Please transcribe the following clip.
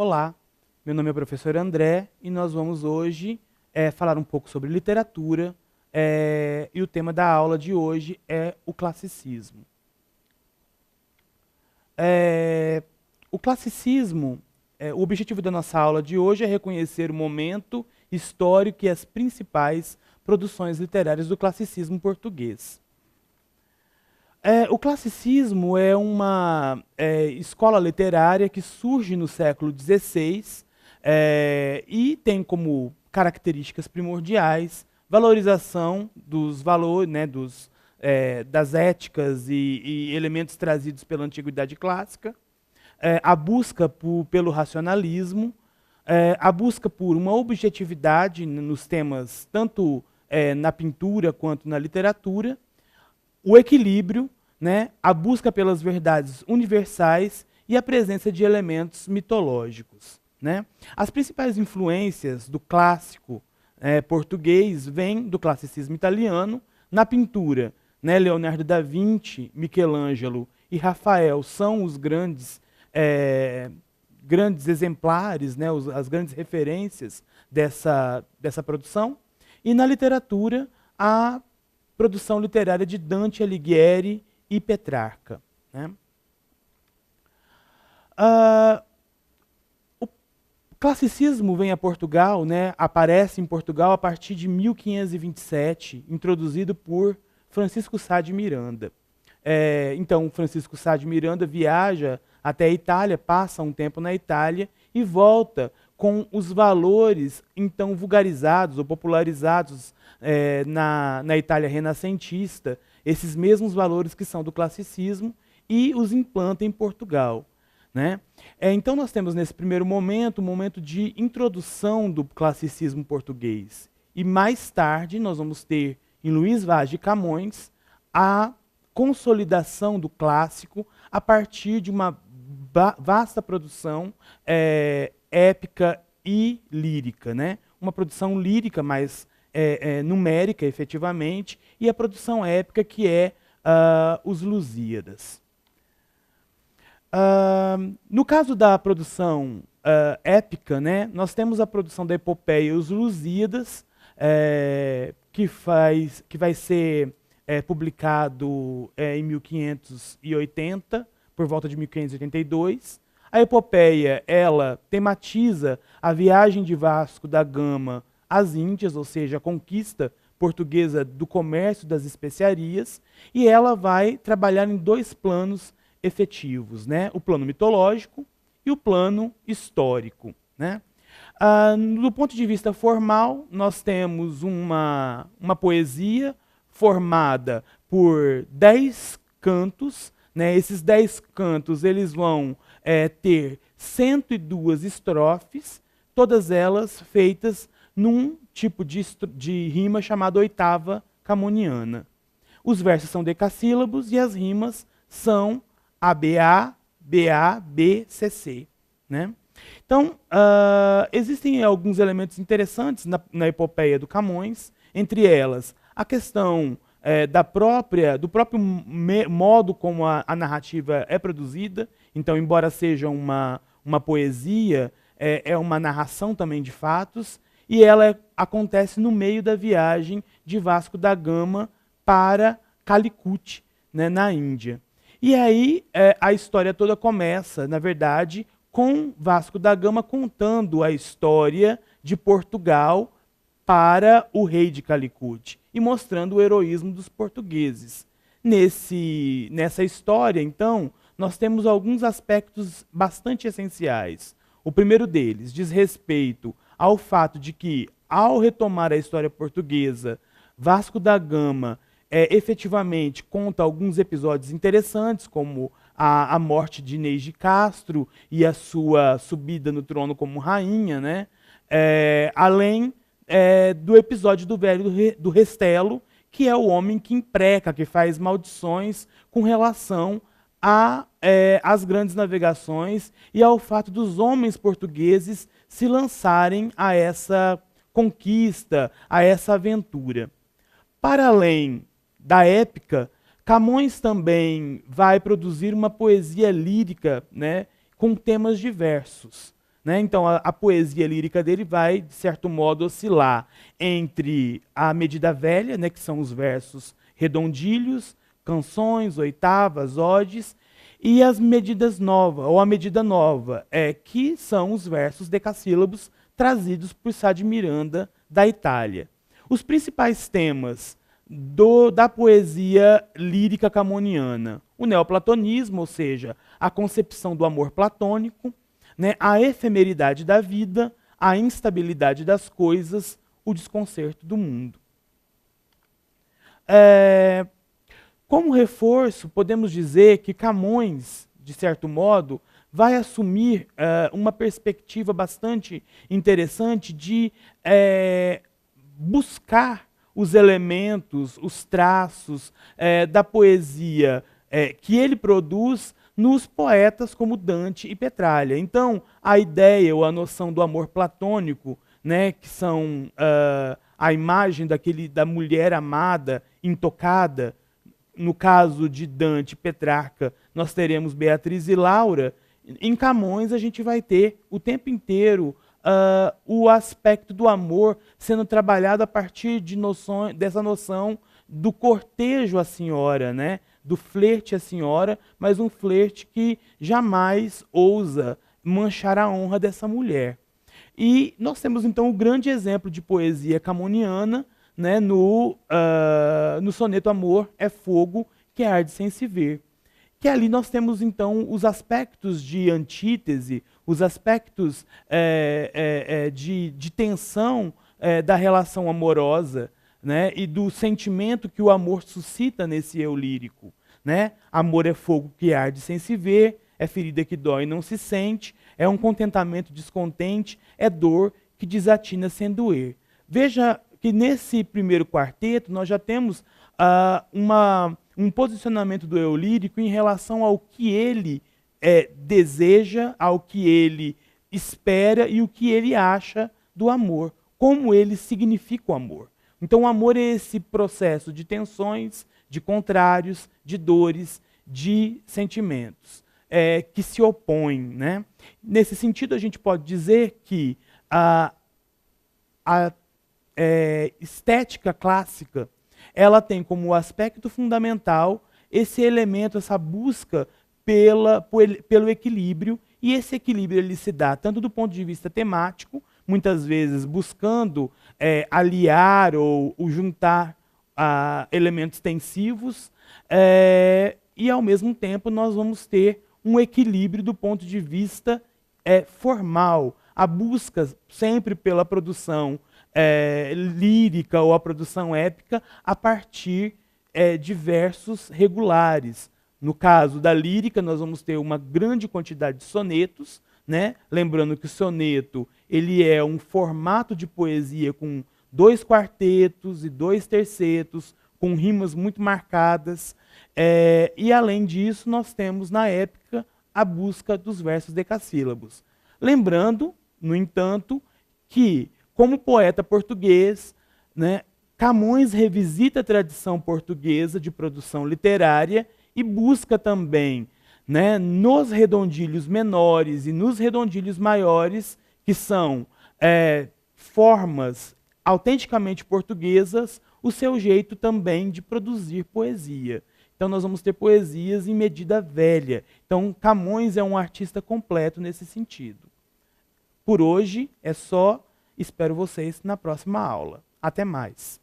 Olá, meu nome é o professor André e nós vamos hoje falar um pouco sobre literatura e o tema da aula de hoje é o classicismo. O classicismo, o objetivo da nossa aula de hoje é reconhecer o momento histórico e as principais produções literárias do classicismo português. O classicismo é uma escola literária que surge no século XVI e tem como características primordiais valorização dos valores, né, das éticas e elementos trazidos pela antiguidade clássica, a busca pelo racionalismo, a busca por uma objetividade nos temas, tanto na pintura quanto na literatura, o equilíbrio, né, a busca pelas verdades universais e a presença de elementos mitológicos. Né? As principais influências do clássico português vêm do classicismo italiano. Na pintura, né, Leonardo da Vinci, Michelangelo e Rafael são os grandes exemplares, né, as grandes referências dessa produção. E na literatura, a produção literária de Dante Alighieri e Petrarca. Né? O classicismo vem a Portugal, né, aparece em Portugal a partir de 1527, introduzido por Francisco Sá de Miranda. Então, Francisco Sá de Miranda viaja até a Itália, passa um tempo na Itália e volta com os valores então vulgarizados ou popularizados na Itália renascentista, esses mesmos valores que são do classicismo, e os implanta em Portugal. Né? Então nós temos nesse primeiro momento, um momento de introdução do classicismo português. E mais tarde nós vamos ter, em Luís Vaz de Camões, a consolidação do clássico a partir de uma vasta produção épica e lírica. Né? Uma produção lírica mais numérica, efetivamente, e a produção épica, que é os Lusíadas. No caso da produção épica, né, nós temos a produção da epopeia Os Lusíadas, que vai ser publicado em 1580, por volta de 1582. A epopeia, ela tematiza a viagem de Vasco da Gama às Índias, ou seja, a conquista portuguesa do comércio das especiarias, e ela vai trabalhar em dois planos efetivos, né? O plano mitológico e o plano histórico. Né? Do ponto de vista formal, nós temos uma poesia formada por 10 cantos. Né? Esses 10 cantos eles vão ter 102 estrofes, todas elas feitas num tipo de rima chamada oitava camoniana. Os versos são decassílabos e as rimas são ABA, BA, B, CC. Né? Então, existem alguns elementos interessantes na epopeia do Camões, entre elas a questão do próprio modo como a narrativa é produzida. Então, embora seja uma poesia, é uma narração também de fatos, e ela acontece no meio da viagem de Vasco da Gama para Calicut, né, na Índia. E aí a história toda começa, na verdade, com Vasco da Gama contando a história de Portugal para o rei de Calicut e mostrando o heroísmo dos portugueses. Nessa história, então, nós temos alguns aspectos bastante essenciais. O primeiro deles diz respeito ao fato de que, ao retomar a história portuguesa, Vasco da Gama efetivamente conta alguns episódios interessantes, como a morte de Inês de Castro e a sua subida no trono como rainha, né? Além do episódio do velho do Restelo, que é o homem que impreca, que faz maldições com relação às grandes navegações e ao fato dos homens portugueses se lançarem a essa conquista, a essa aventura. Para além da épica, Camões também vai produzir uma poesia lírica, né, com temas diversos. né? Então, a poesia lírica dele vai, de certo modo, oscilar entre a medida velha, né, que são os versos redondilhos, canções, oitavas, odes, e as medidas novas, ou a medida nova, que são os versos decassílabos trazidos por Sá de Miranda, da Itália. Os principais temas da poesia lírica camoniana: o neoplatonismo, ou seja, a concepção do amor platônico, né, a efemeridade da vida, a instabilidade das coisas, o desconcerto do mundo. Como reforço, podemos dizer que Camões, de certo modo, vai assumir uma perspectiva bastante interessante de buscar os elementos, os traços da poesia que ele produz nos poetas como Dante e Petralha. Então, a ideia ou a noção do amor platônico, né, que são a imagem da mulher amada, intocada. No caso de Dante e Petrarca, nós teremos Beatriz e Laura. Em Camões, a gente vai ter o tempo inteiro o aspecto do amor sendo trabalhado a partir dessa noção do cortejo à senhora, né? Do flerte à senhora, mas um flerte que jamais ousa manchar a honra dessa mulher. E nós temos, então, o grande exemplo de poesia camoniana, né, no soneto Amor é Fogo, que arde sem se ver. Que ali nós temos, então, os aspectos de antítese, os aspectos de tensão da relação amorosa, né, e do sentimento que o amor suscita nesse eu lírico. Né? Amor é fogo que arde sem se ver, é ferida que dói e não se sente, é um contentamento descontente, é dor que desatina sem doer. Veja que nesse primeiro quarteto nós já temos um posicionamento do eu lírico em relação ao que ele deseja, ao que ele espera e o que ele acha do amor, como ele significa o amor. Então o amor é esse processo de tensões, de contrários, de dores, de sentimentos que se opõem. Né? Nesse sentido, a gente pode dizer que a estética clássica ela tem como aspecto fundamental esse elemento, essa busca pelo equilíbrio, e esse equilíbrio ele se dá tanto do ponto de vista temático, muitas vezes buscando aliar ou juntar elementos tensivos, e ao mesmo tempo nós vamos ter um equilíbrio do ponto de vista formal, a busca sempre pela produção lírica ou a produção épica a partir de versos regulares. No caso da lírica, nós vamos ter uma grande quantidade de sonetos, né? Lembrando que o soneto ele é um formato de poesia com 2 quartetos e 2 tercetos, com rimas muito marcadas. E, além disso, nós temos, na épica, a busca dos versos decassílabos. Lembrando, no entanto, que, como poeta português, né, Camões revisita a tradição portuguesa de produção literária e busca também, né, nos redondilhos menores e nos redondilhos maiores, que são formas autenticamente portuguesas, o seu jeito também de produzir poesia. Então nós vamos ter poesias em medida velha. Então Camões é um artista completo nesse sentido. Por hoje é só, espero vocês na próxima aula. Até mais.